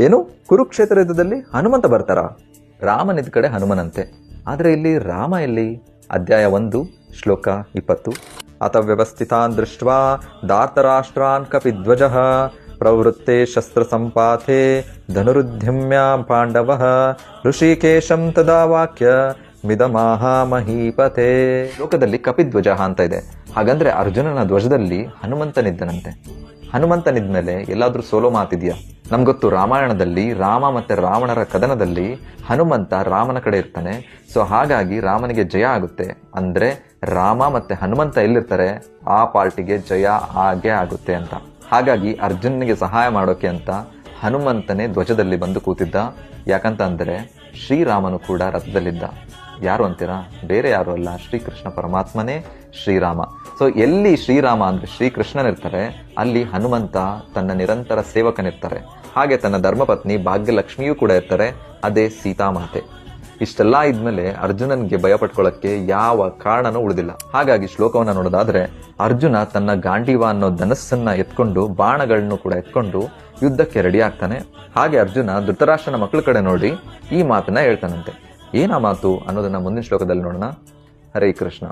ಏನು ಕುರುಕ್ಷೇತ್ರ ಯುದ್ಧದಲ್ಲಿ ಹನುಮಂತ ಬರ್ತಾರ? ರಾಮನಿದ್ದ ಕಡೆ ಹನುಮನಂತೆ. ಆದರೆ ಇಲ್ಲಿ ರಾಮ ಎಲ್ಲಿ? ಅಧ್ಯಾಯ 1 ಶ್ಲೋಕ 20. ಅತ ವ್ಯವಸ್ಥಿತಾನ್ ದೃಷ್ಟ್ವಾ ಧಾರ್ತರಾಷ್ಟ್ರಾನ್ ಕಪಿಧ್ವಜಃ ಪ್ರವೃತ್ತೆ ಶಸ್ತ್ರ ಸಂಪಾತೆ ಧನುರುದ್ಯಮ್ಯ ಪಾಂಡವಃ ಋಷಿಕೇಶಂ ತದಾ ವಾಕ್ಯ ಮಿದಮಾಹ ಮಹೀಪತೆ. ಶ್ಲೋಕದಲ್ಲಿ ಕಪಿಧ್ವಜ ಅಂತ ಇದೆ. ಹಾಗಂದ್ರೆ ಅರ್ಜುನನ ಧ್ವಜದಲ್ಲಿ ಹನುಮಂತನಿದ್ದನಂತೆ. ಹನುಮಂತನಿದ್ಮೇಲೆ ಎಲ್ಲಾದ್ರೂ ಸೋಲೋ ಮಾತಿದ್ಯಾ? ನಮ್ಗೊತ್ತು, ರಾಮಾಯಣದಲ್ಲಿ ರಾಮ ಮತ್ತೆ ರಾವಣರ ಕದನದಲ್ಲಿ ಹನುಮಂತ ರಾಮನ ಕಡೆ ಇರ್ತಾನೆ. ಸೊ ಹಾಗಾಗಿ ರಾಮನಿಗೆ ಜಯ ಆಗುತ್ತೆ. ಅಂದ್ರೆ ರಾಮ ಮತ್ತೆ ಹನುಮಂತ ಎಲ್ಲಿರ್ತಾರೆ ಆ ಪಾರ್ಟಿಗೆ ಜಯ ಆಗೇ ಆಗುತ್ತೆ ಅಂತ. ಹಾಗಾಗಿ ಅರ್ಜುನನಿಗೆ ಸಹಾಯ ಮಾಡೋಕೆ ಅಂತ ಹನುಮಂತನೇ ಧ್ವಜದಲ್ಲಿ ಬಂದು ಕೂತಿದ್ದ. ಯಾಕಂತ ಅಂದ್ರೆ ಶ್ರೀರಾಮನು ಕೂಡ ರಥದಲ್ಲಿದ್ದ. ಯಾರು ಅಂತೀರಾ? ಬೇರೆ ಯಾರು ಅಲ್ಲ, ಶ್ರೀಕೃಷ್ಣ ಪರಮಾತ್ಮನೇ ಶ್ರೀರಾಮ. ಸೊ ಎಲ್ಲಿ ಶ್ರೀರಾಮ ಅಂದ್ರೆ ಶ್ರೀಕೃಷ್ಣನಿರ್ತಾರೆ, ಅಲ್ಲಿ ಹನುಮಂತ ತನ್ನ ನಿರಂತರ ಸೇವಕನಿರ್ತಾರೆ. ಹಾಗೆ ತನ್ನ ಧರ್ಮಪತ್ನಿ ಭಾಗ್ಯಲಕ್ಷ್ಮಿಯೂ ಕೂಡ ಇರ್ತಾರೆ, ಅದೇ ಸೀತಾಮಾತೆ. ಇಷ್ಟೆಲ್ಲ ಇದ್ಮೇಲೆ ಅರ್ಜುನನ್ಗೆ ಭಯ ಪಟ್ಕೊಳ್ಳಕ್ಕೆ ಯಾವ ಕಾರಣನೂ ಉಳಿದಿಲ್ಲ. ಹಾಗಾಗಿ ಶ್ಲೋಕವನ್ನ ನೋಡೋದಾದ್ರೆ, ಅರ್ಜುನ ತನ್ನ ಗಾಂಡೀವ ಅನ್ನೋ ಧನಸ್ಸನ್ನ ಎತ್ಕೊಂಡು ಬಾಣಗಳನ್ನು ಕೂಡ ಎತ್ಕೊಂಡು ಯುದ್ಧಕ್ಕೆ ರೆಡಿ ಆಗ್ತಾನೆ. ಹಾಗೆ ಅರ್ಜುನ ಧೃತರಾಷ್ಟ್ರನ ಮಕ್ಕಳ ಕಡೆ ನೋಡಿ ಈ ಮಾತನ್ನ ಹೇಳ್ತಾನಂತೆ. ಏನಾ ಮಾತು ಅನ್ನೋದನ್ನ ಮುಂದಿನ ಶ್ಲೋಕದಲ್ಲಿ ನೋಡೋಣ. ಹರೇ ಕೃಷ್ಣ.